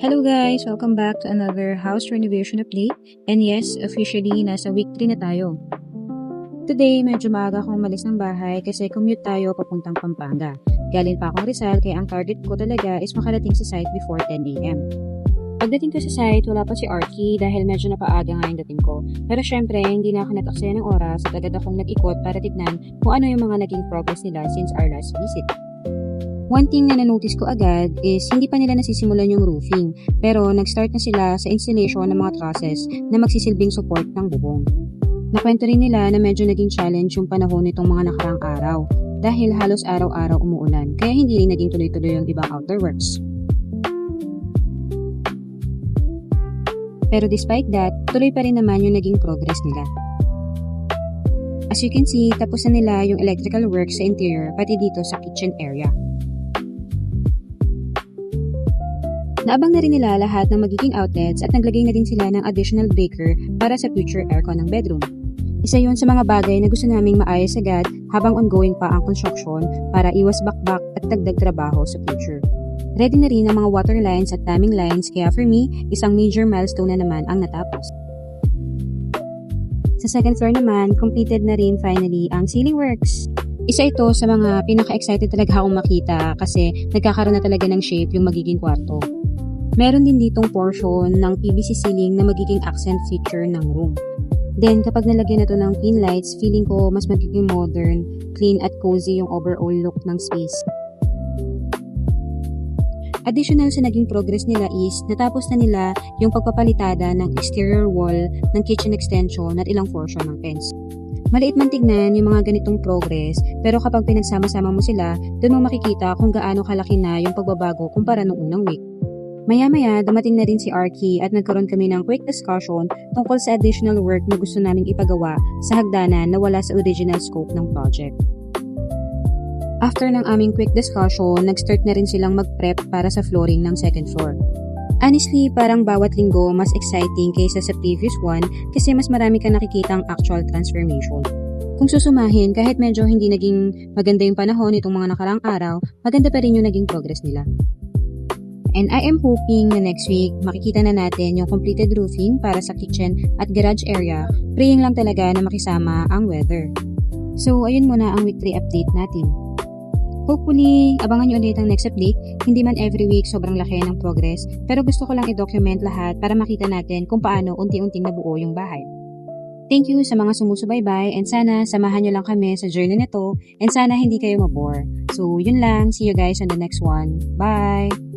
Hello guys! Welcome back to another house renovation update. And yes, officially, nasa week 3 na tayo. Today, medyo maaga akong umalis ng bahay kasi commute tayo papuntang Pampanga. Galing pa akong Rizal kaya ang target ko talaga is makarating sa site before 10 a.m. Pagdating ko sa site, wala pa si Arky dahil medyo napaaga nga yung dating ko. Pero syempre, hindi na ako nataksaya ng oras at agad akong nag-ikot para tignan kung ano yung mga naging progress nila since our last visit. One thing na na-notice ko agad is hindi pa nila nasisimulan yung roofing, pero nag-start na sila sa installation ng mga trusses na magsisilbing support ng bubong. Nakwento rin nila na medyo naging challenge yung panahon nitong mga nakarang araw dahil halos araw-araw umuulan kaya hindi rin naging tuloy-tuloy yung ibang outdoor works. Pero despite that, tuloy pa rin naman yung naging progress nila. As you can see, tapos na nila yung electrical work sa interior pati dito sa kitchen area. Naabang na rin nila lahat ng magiging outlets at naglagay na din sila ng additional breaker para sa future aircon ng bedroom. Isa yun sa mga bagay na gusto naming maayos agad habang ongoing pa ang construction para iwas bakbak at dagdag trabaho sa future. Ready na rin ang mga water lines at timing lines kaya for me, isang major milestone na naman ang natapos. Sa second floor naman, completed na rin finally ang ceiling works. Isa ito sa mga pinaka-excited talaga akong makita kasi nagkakaroon na talaga ng shape yung magiging kwarto. Meron din ditong portion ng PVC ceiling na magiging accent feature ng room. Then kapag nalagyan na to ng pin lights, feeling ko mas magiging modern, clean at cozy yung overall look ng space. Additional sa naging progress nila is natapos na nila yung pagpapalitada ng exterior wall ng kitchen extension at ilang portion ng fence. Maliit man tignan yung mga ganitong progress, pero kapag pinagsama-sama mo sila, doon mo makikita kung gaano kalaki na yung pagbabago kumpara nung unang week. Maya-maya, dumating na rin si Arky at nagkaroon kami ng quick discussion tungkol sa additional work na gusto naming ipagawa sa hagdanan na wala sa original scope ng project. After ng aming quick discussion, nag-start na rin silang mag-prep para sa flooring ng second floor. Honestly, parang bawat linggo mas exciting kaysa sa previous one kasi mas marami kang nakikitang actual transformation. Kung susumahin, kahit medyo hindi naging maganda yung panahon itong mga nakarang araw, maganda pa rin yung naging progress nila. And I am hoping na next week makikita na natin yung completed roofing para sa kitchen at garage area, praying lang talaga na makisama ang weather. So, ayun muna ang week 3 update natin. Hopefully, abangan nyo ulit ang next update. Hindi man every week sobrang laki ng progress, pero gusto ko lang i-document lahat para makita natin kung paano unti-unting nabuo yung bahay. Thank you sa mga sumusubaybay and sana samahan nyo lang kami sa journey nito and sana hindi kayo mabore. So, yun lang. See you guys on the next one. Bye!